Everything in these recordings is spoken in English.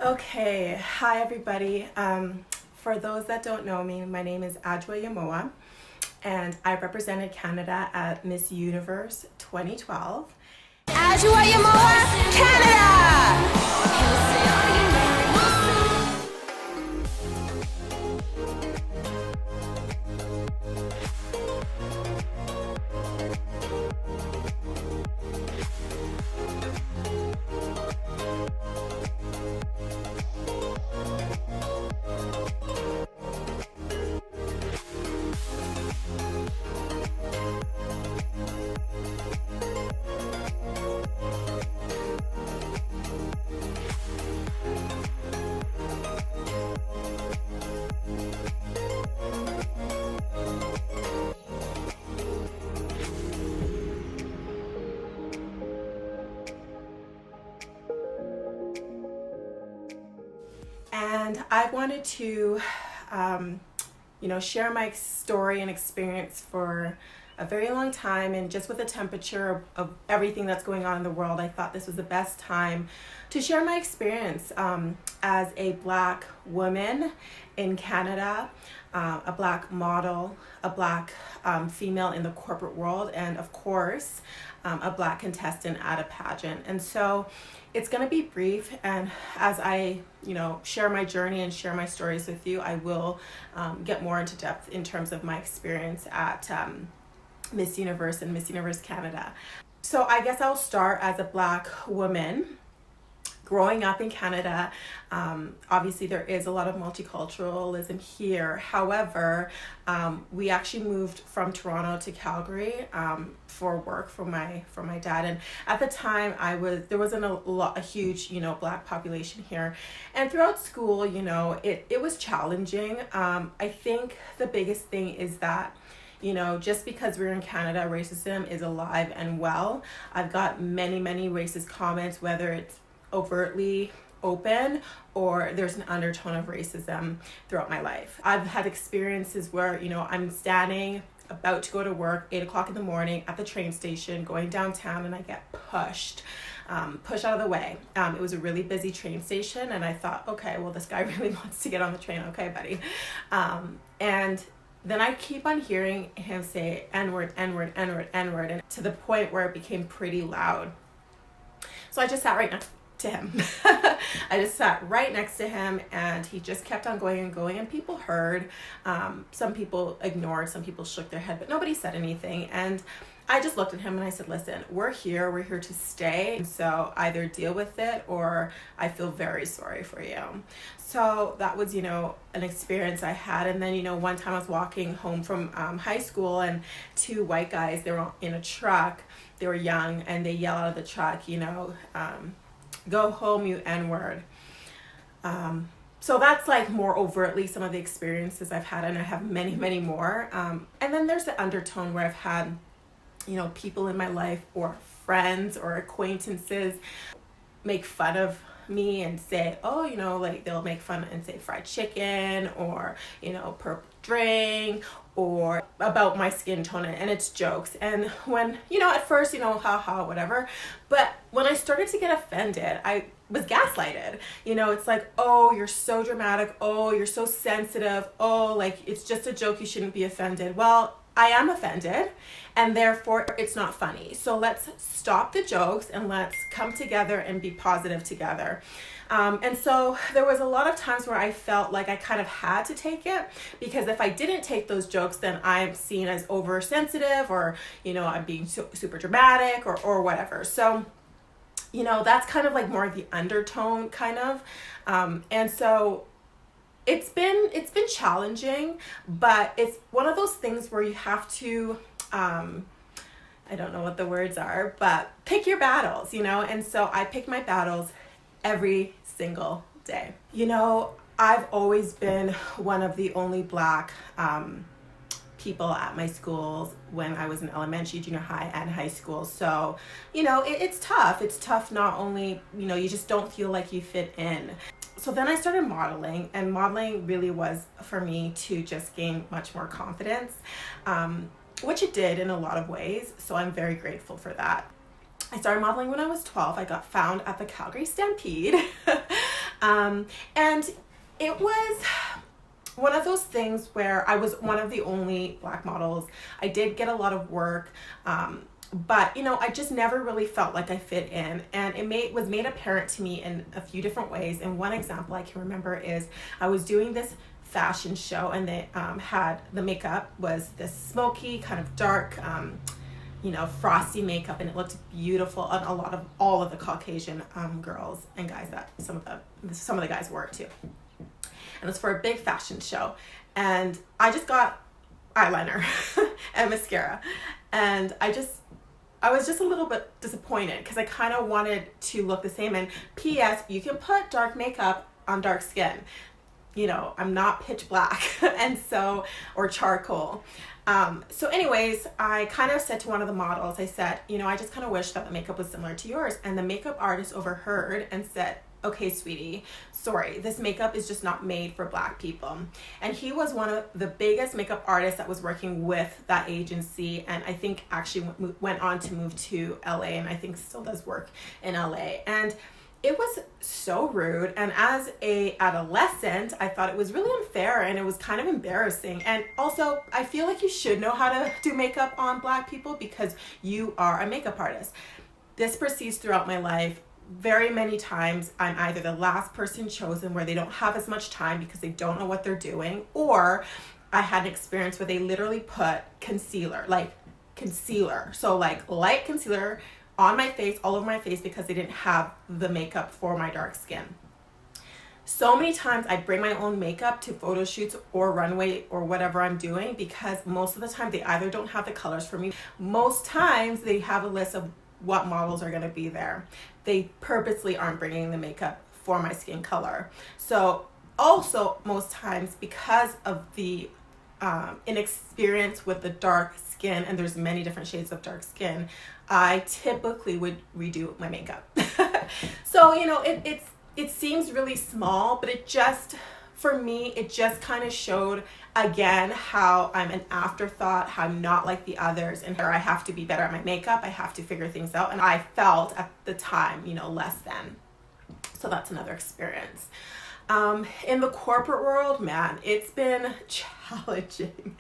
Okay, hi everybody. For those that don't know me, my name is Adwoa, and I represented Canada at Miss Universe 2012. Adwoa, Canada! And I wanted to, share my story and experience for a very long time. And just with the temperature of everything that's going on in the world, I thought this was the best time to share my experience as a Black woman in Canada, a Black model, a Black female in the corporate world, and of course, a Black contestant at a pageant. And so it's going to be brief, and as I share my journey and share my stories with you, I will get more into depth in terms of my experience at Miss Universe and Miss Universe Canada. So I guess I'll start as a Black woman growing up in Canada. Obviously there is a lot of multiculturalism here. However, we actually moved from Toronto to Calgary for work for my dad. And at the time there wasn't a huge, Black population here. And throughout school, it was challenging. I think the biggest thing is that just because we're in Canada, racism is alive and well. I've got many racist comments, whether it's overtly open or there's an undertone of racism throughout my life. I've had experiences where, I'm standing about to go to work, 8 o'clock in the morning at the train station, going downtown, and I get pushed out of the way. It was a really busy train station, and I thought, okay, well, this guy really wants to get on the train. Okay, buddy. And then I keep on hearing him say N-word, N-word, N-word, N-word, and to the point where it became pretty loud. So I just sat right next to him. I just sat right next to him, and he just kept on going and going, and people heard. Some people ignored, some people shook their head, but nobody said anything. And I just looked at him and I said, listen, we're here to stay. So either deal with it or I feel very sorry for you. So that was, an experience I had. And then, one time I was walking home from high school, and two white guys, they were in a truck. They were young, and they yell out of the truck, go home, you N-word. So that's like more overtly some of the experiences I've had, and I have many more. And then there's the undertone where I've had people in my life or friends or acquaintances make fun of me and say, oh, they'll make fun and say fried chicken or, purple drink or about my skin tone, and it's jokes. And when, at first, haha, whatever. But when I started to get offended, I was gaslighted. It's like, oh, you're so dramatic. Oh, you're so sensitive. Oh, it's just a joke. You shouldn't be offended. Well, I am offended, and therefore it's not funny. So let's stop the jokes and let's come together and be positive together. And so there was a lot of times where I felt like I kind of had to take it, because if I didn't take those jokes, then I'm seen as oversensitive, or, I'm being super dramatic or whatever. So, that's kind of like more of the undertone kind of. And so it's been challenging, but it's one of those things where you have to, I don't know what the words are, but pick your battles, and so I pick my battles every single day. I've always been one of the only Black people at my schools when I was in elementary, junior high, and high school. So, it's tough. It's tough not only, you just don't feel like you fit in. So then I started modeling, and modeling really was for me to just gain much more confidence, which it did in a lot of ways. So I'm very grateful for that. I started modeling when I was 12. I got found at the Calgary Stampede. And it was one of those things where I was one of the only black models. I did get a lot of work, but I just never really felt like I fit in, and it was made apparent to me in a few different ways. And one example I can remember is I was doing this fashion show, and they had the makeup was this smoky kind of dark frosty makeup, and it looked beautiful on all of the Caucasian girls and guys that some of the guys wore it too. And it was for a big fashion show, and I just got eyeliner and mascara, and I was just a little bit disappointed because I kind of wanted to look the same. And P.S. you can put dark makeup on dark skin. I'm not pitch black, and so, or charcoal. So anyways, I kind of said to one of the models, I said, I just kind of wish that the makeup was similar to yours. And the makeup artist overheard and said, okay, sweetie, sorry, this makeup is just not made for black people. And he was one of the biggest makeup artists that was working with that agency, and I think actually went on to move to LA, and I think still does work in LA. And it was so rude, and as a adolescent, I thought it was really unfair, and it was kind of embarrassing. And also, I feel like you should know how to do makeup on black people because you are a makeup artist. This proceeds throughout my life. Very many times I'm either the last person chosen where they don't have as much time because they don't know what they're doing, or I had an experience where they literally put concealer, so like light concealer on my face, all over my face, because they didn't have the makeup for my dark skin. So many times I bring my own makeup to photo shoots or runway or whatever I'm doing, because most of the time they either don't have the colors for me. Most times they have a list of what models are going to be there. They purposely aren't bringing the makeup for my skin color. So also most times, because of the inexperience with the dark skin, and there's many different shades of dark skin, I typically would redo my makeup. So it seems really small, but for me, it just kind of showed again how I'm an afterthought, how I'm not like the others, and how I have to be better at my makeup. I have to figure things out, and I felt at the time, less than. So that's another experience. In the corporate world, man, it's been challenging.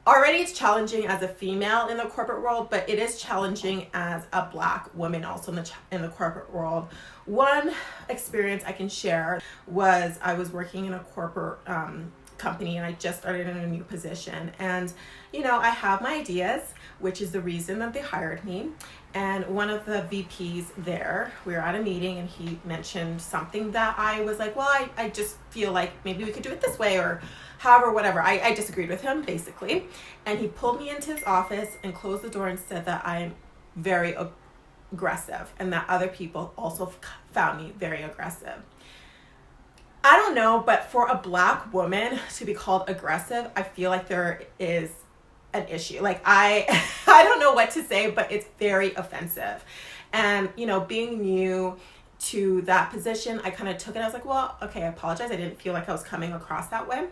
Already it's challenging as a female in the corporate world, but it is challenging as a black woman also in the corporate world. One experience I can share was I was working in a corporate company, and I just started in a new position, and I have my ideas, which is the reason that they hired me. And one of the VPs there, we were at a meeting, and he mentioned something that I was like, well, I just feel like maybe we could do it this way, or however, whatever. I disagreed with him, basically. And he pulled me into his office and closed the door and said that I'm very aggressive, and that other people also found me very aggressive. I don't know, but for a black woman to be called aggressive, I feel like there is an issue. Like I don't know what to say, but it's very offensive. And being new to that position, I kind of took it. I was like, well, okay, I apologize. I didn't feel like I was coming across that way.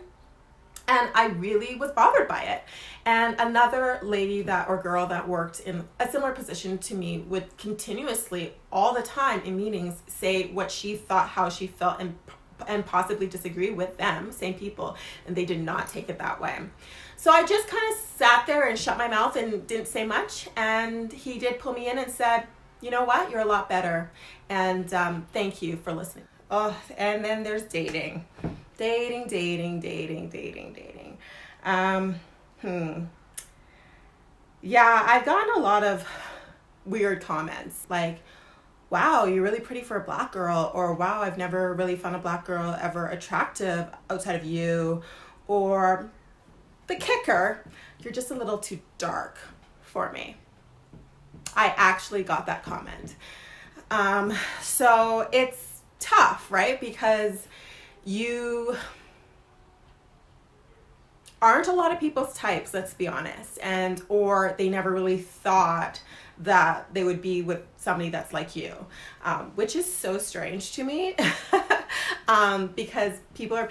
And I really was bothered by it. And another lady girl that worked in a similar position to me would continuously, all the time in meetings, say what she thought, how she felt, and possibly disagree with them, same people, and they did not take it that way. So I just kind of sat there and shut my mouth and didn't say much. And he did pull me in and said, you know what, you're a lot better. And thank you for listening. Oh, and then there's dating. Dating. Yeah, I've gotten a lot of weird comments like, wow, you're really pretty for a black girl, or wow, I've never really found a black girl ever attractive outside of you, or the kicker, you're just a little too dark for me. I actually got that comment. So it's tough, right? Because you aren't a lot of people's types, let's be honest, or they never really thought that they would be with somebody that's like you, which is so strange to me. Because people are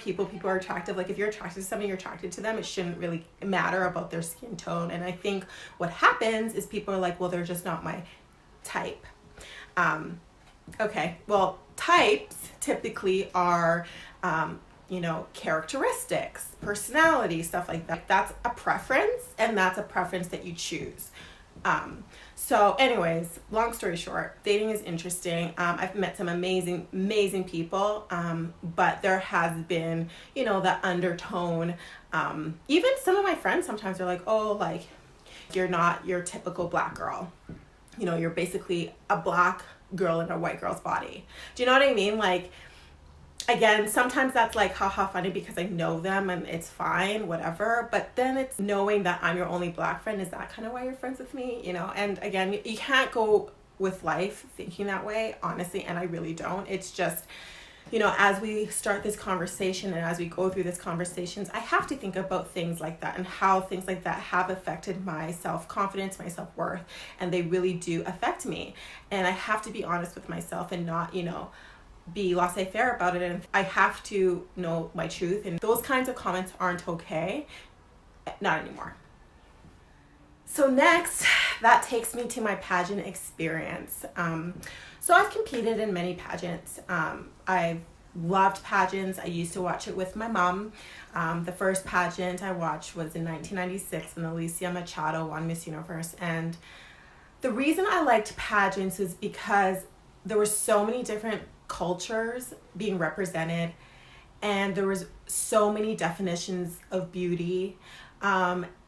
attractive. Like if you're attracted to somebody, you're attracted to them. It shouldn't really matter about their skin tone. And I think what happens is people are like, well, they're just not my type. Okay, well, types typically are, you know, characteristics, personality, stuff like that. That's a preference, and that's a preference that you choose. So anyways, long story short, dating is interesting. I've met some amazing people, but there has been, you know, that undertone. Even some of my friends sometimes are like, oh, like, you're not your typical black girl. You know, you're basically a black girl in a white girl's body. Do you know what I mean? Like, again, sometimes that's like haha funny because I know them and it's fine, whatever. But then it's knowing that I'm your only black friend. Is that kind of why you're friends with me? You know, and again, you can't go with life thinking that way, honestly, and I really don't. It's just, you know, as we start this conversation and as we go through these conversations, I have to think about things like that and how things like that have affected my self-confidence, my self-worth, and they really do affect me. And I have to be honest with myself and not, you know, be laissez-faire about it. And I have to know my truth, and those kinds of comments aren't okay. Not anymore. So next, that takes me to my pageant experience. So I've competed in many pageants. I've loved pageants. I used to watch it with my mom. The first pageant I watched was in 1996 when Alicia Machado won Miss Universe. And the reason I liked pageants is because there were so many different cultures being represented, and there was so many definitions of beauty.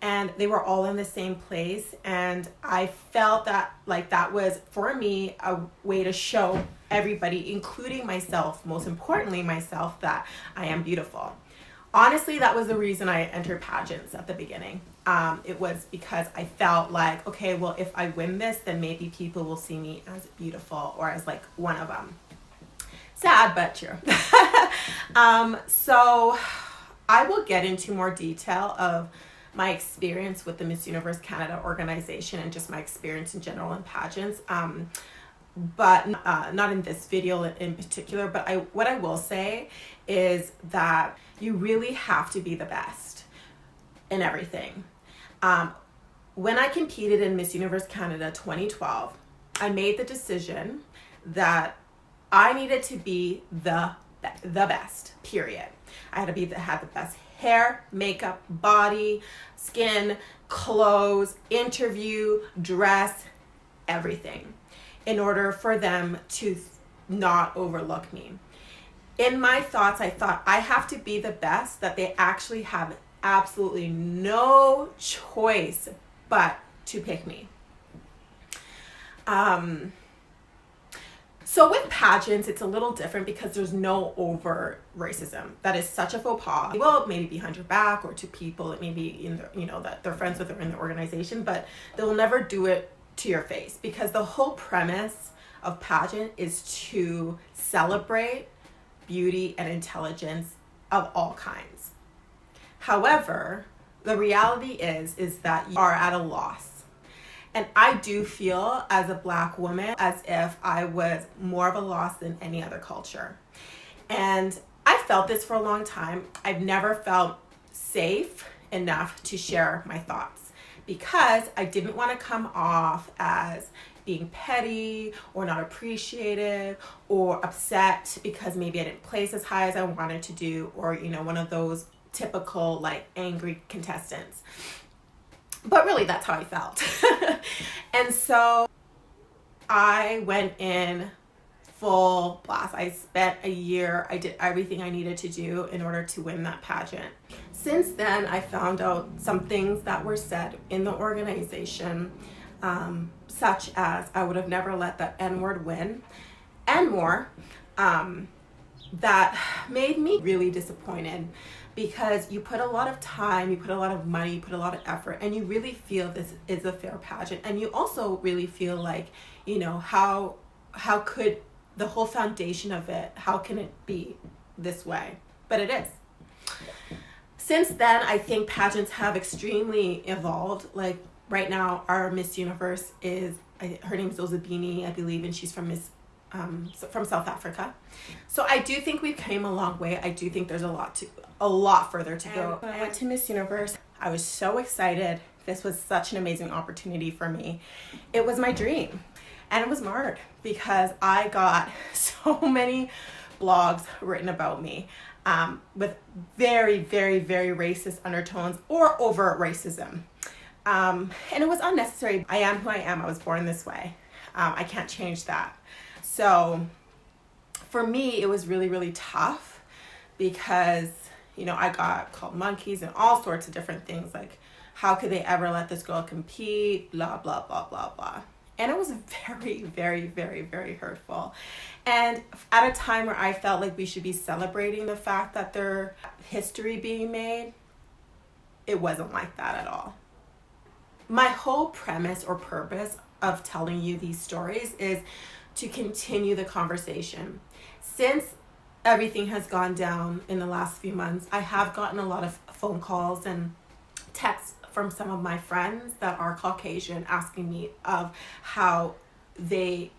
And they were all in the same place, and I felt that like that was for me a way to show everybody, including myself, most importantly myself, that I am beautiful. Honestly, that was the reason I entered pageants at the beginning. It was because I felt like, okay, well, if I win this, then maybe people will see me as beautiful or as like one of them. Sad, but true. So I will get into more detail of my experience with the Miss Universe Canada organization and just my experience in general in pageants. But not in this video in particular, but what I will say is that you really have to be the best in everything. When I competed in Miss Universe Canada 2012, I made the decision that I needed to be the best, period. I had to be had the best hair, makeup, body, skin, clothes, interview, dress, everything, in order for them to not overlook me. In my thoughts, I thought I have to be the best, that they actually have absolutely no choice but to pick me. So with pageants, it's a little different because there's no overt racism. That is such a faux pas. Well, maybe behind your back or to people that maybe in the, you know, that they're friends with or in the organization, but they'll never do it to your face, because the whole premise of pageant is to celebrate beauty and intelligence of all kinds. However, the reality is that you are at a loss. And I do feel as a black woman as if I was more of a loss than any other culture. And I felt this for a long time. I've never felt safe enough to share my thoughts because I didn't want to come off as being petty or not appreciative or upset because maybe I didn't place as high as I wanted to do, or, you know, one of those typical like angry contestants. But really, that's how I felt. And so I went in full blast. I spent a year. I did everything I needed to do in order to win that pageant. Since then, I found out some things that were said in the organization, such as I would have never let that N-word win, and more, that made me really disappointed. Because you put a lot of time, you put a lot of money, you put a lot of effort, and you really feel this is a fair pageant. And you also really feel like, you know, how could the whole foundation of it, how can it be this way? But it is. Since then, I think pageants have extremely evolved. Like right now, our Miss Universe is, her name's Ozabini, I believe, and she's from from South Africa. So I do think we've came a long way. I do think there's a lot further to go. When I went to Miss Universe, I was so excited. This was such an amazing opportunity for me. It was my dream. And it was marred because I got so many blogs written about me with very, very, very racist undertones or overt racism. And it was unnecessary. I am who I am. I was born this way. I can't change that. So for me, it was really, really tough because, you know, I got called monkeys and all sorts of different things. Like, how could they ever let this girl compete? Blah, blah, blah, blah, blah. And it was very, very, very, very hurtful. And at a time where I felt like we should be celebrating the fact that there's history being made, it wasn't like that at all. My whole premise or purpose of telling you these stories is to continue the conversation. Since everything has gone down in the last few months, I have gotten a lot of phone calls and texts from some of my friends that are Caucasian asking me of how they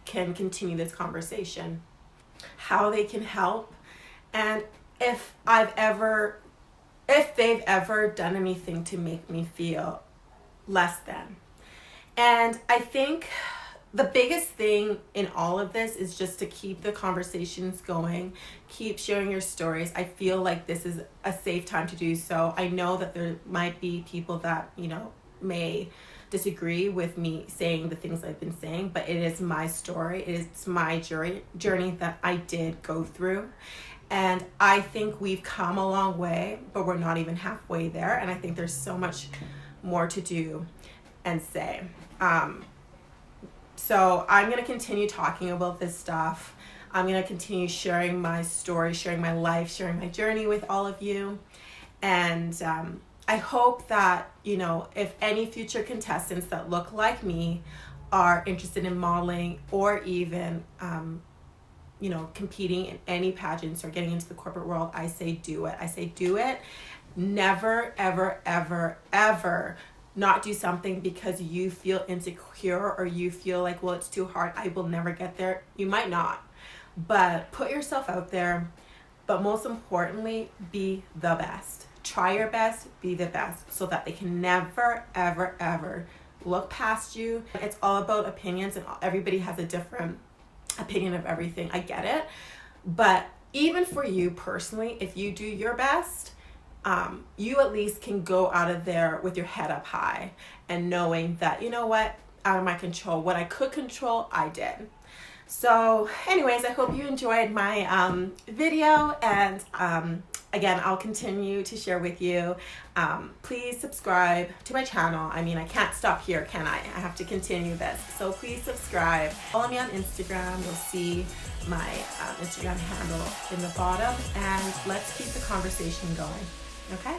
can continue this conversation, how they can help, and if they've ever done anything to make me feel less than. And I think the biggest thing in all of this is just to keep the conversations going, keep sharing your stories. I feel like this is a safe time to do so. I know that there might be people that, you know, may disagree with me saying the things I've been saying, but it is my story. It's my journey that I did go through. And I think we've come a long way, but we're not even halfway there. And I think there's so much more to do and say. So I'm going to continue talking about this stuff. I'm going to continue sharing my story, sharing my life, sharing my journey with all of you. And I hope that, you know, if any future contestants that look like me are interested in modeling or even, you know, competing in any pageants or getting into the corporate world, I say do it. I say do it. Never, ever, ever, ever not do something because you feel insecure or you feel like, well, it's too hard, I will never get there. You might not, but put yourself out there. But most importantly, be the best. Try your best, be the best, so that they can never, ever, ever look past you. It's all about opinions, and everybody has a different opinion of everything. I get it. But even for you personally, if you do your best, you at least can go out of there with your head up high and knowing that, you know what, out of my control, what I could control, I did. So anyways, I hope you enjoyed my video, and again, I'll continue to share with you. Please subscribe to my channel. I mean, I can't stop here, can I? I have to continue this. So please subscribe. Follow me on Instagram. You'll see my Instagram handle in the bottom, and let's keep the conversation going. Okay?